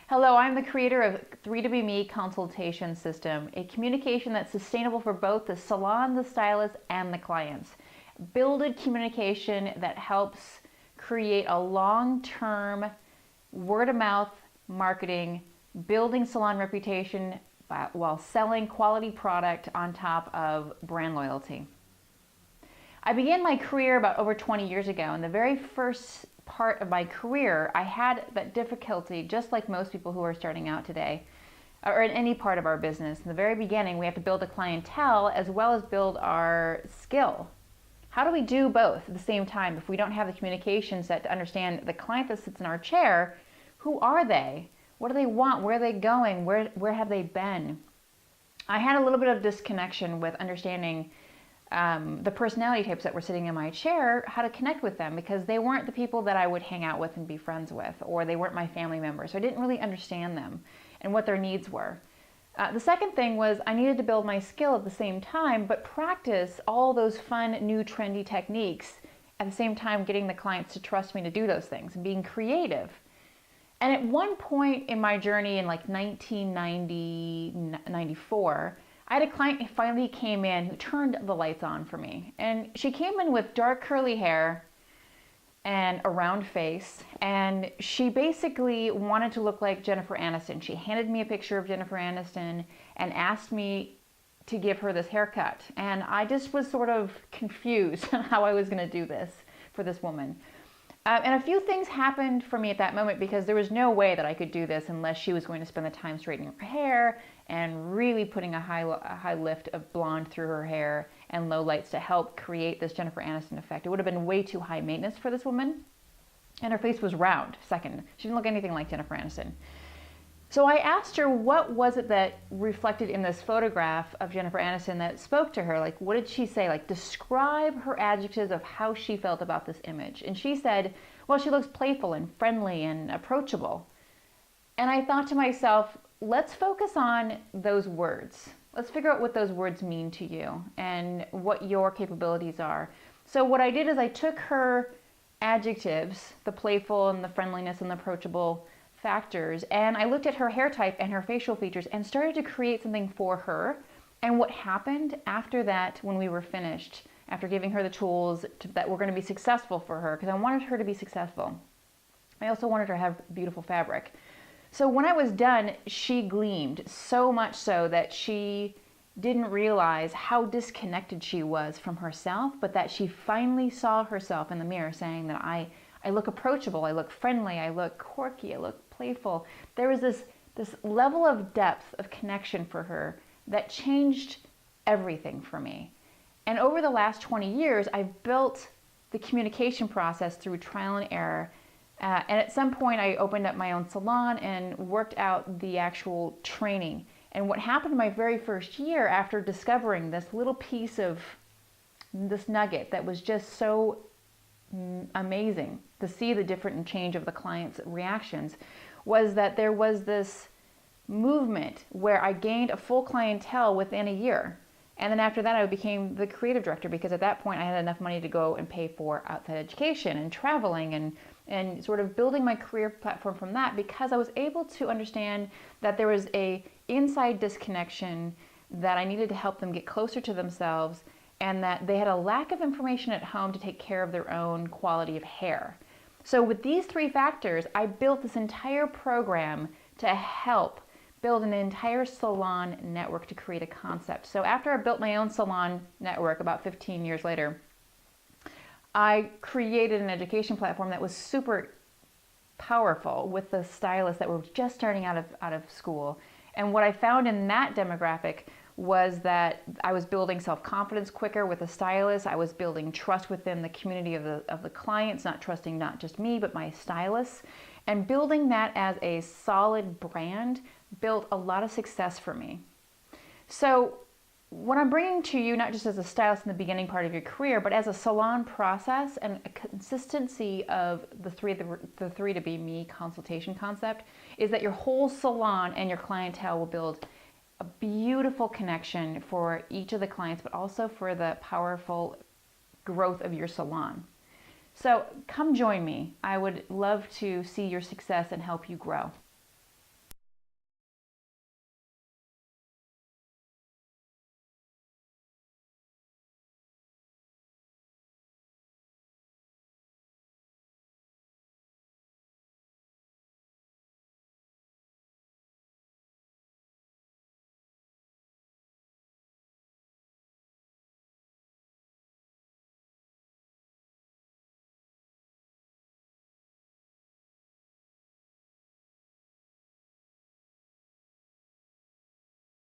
Hello, I'm the creator of 3WMe consultation system, a communication that's sustainable for both the salon, the stylist, and the clients. Builded communication that helps create a long-term word-of-mouth marketing, building salon reputation while selling quality product on top of brand loyalty. I began my career about over 20 years ago, and the very first part of my career, I had that difficulty, just like most people who are starting out today, or in any part of our business. In the very beginning, we have to build a clientele as well as build our skill. How do we do both at the same time if we don't have the communication set to understand the client that sits in our chair? Who are they? What do they want? Where are they going? Where have they been? I had a little bit of disconnection with understanding the personality types that were sitting in my chair, how to connect with them, because they weren't the people that I would hang out with and be friends with, or they weren't my family members. So I didn't really understand them and what their needs were. The second thing was I needed to build my skill at the same time, but practice all those fun, new, trendy techniques at the same time, getting the clients to trust me to do those things and being creative. And at one point in my journey in like 1990, 94, I had a client who finally came in who turned the lights on for me. And she came in with dark curly hair and a round face, and she basically wanted to look like Jennifer Aniston. She handed me a picture of Jennifer Aniston and asked me to give her this haircut. And I just was sort of confused on how I was going to do this for this woman. And a few things happened for me at that moment, because there was no way that I could do this unless she was going to spend the time straightening her hair and really putting a high lift of blonde through her hair and low lights to help create this Jennifer Aniston effect. It would have been way too high maintenance for this woman. And her face was round, second. She didn't look anything like Jennifer Aniston. So I asked her, what was it that reflected in this photograph of Jennifer Aniston that spoke to her? Like, what did she say? Like, describe her adjectives of how she felt about this image. And she said, well, she looks playful and friendly and approachable. And I thought to myself, let's focus on those words. Let's figure out what those words mean to you and what your capabilities are. So what I did is I took her adjectives, the playful and the friendliness and the approachable factors, and I looked at her hair type and her facial features and started to create something for her. And what happened after that, when we were finished, after giving her the tools that were going to be successful for her, because I wanted her to be successful, I also wanted her to have beautiful fabric. So when I was done, she gleamed so much so that she didn't realize how disconnected she was from herself, but that she finally saw herself in the mirror saying that I look approachable, I look friendly, I look quirky, I look playful. There was this level of depth of connection for her that changed everything for me. And over the last 20 years, I've built the communication process through trial and error. And at some point, I opened up my own salon and worked out the actual training. And what happened in my very first year, after discovering this little piece of this nugget that was just so amazing to see the different change of the client's reactions, was that there was this movement where I gained a full clientele within a year. And then after that, I became the creative director, because at that point I had enough money to go and pay for outside education and traveling and sort of building my career platform from that, because I was able to understand that there was a inside disconnection, that I needed to help them get closer to themselves, and that they had a lack of information at home to take care of their own quality of hair. So with these three factors, I built this entire program to help build an entire salon network to create a concept. So after I built my own salon network about 15 years later, I created an education platform that was super powerful with the stylists that were just starting out of school. And what I found in that demographic was that I was building self-confidence quicker with the stylist. I was building trust within the community of the clients, not trusting not just me, but my stylists. And building that as a solid brand built a lot of success for me. So what I'm bringing to you, not just as a stylist in the beginning part of your career, but as a salon process and a consistency of the 3WMe consultation concept, is that your whole salon and your clientele will build a beautiful connection for each of the clients, but also for the powerful growth of your salon. So come join me. I would love to see your success and help you grow.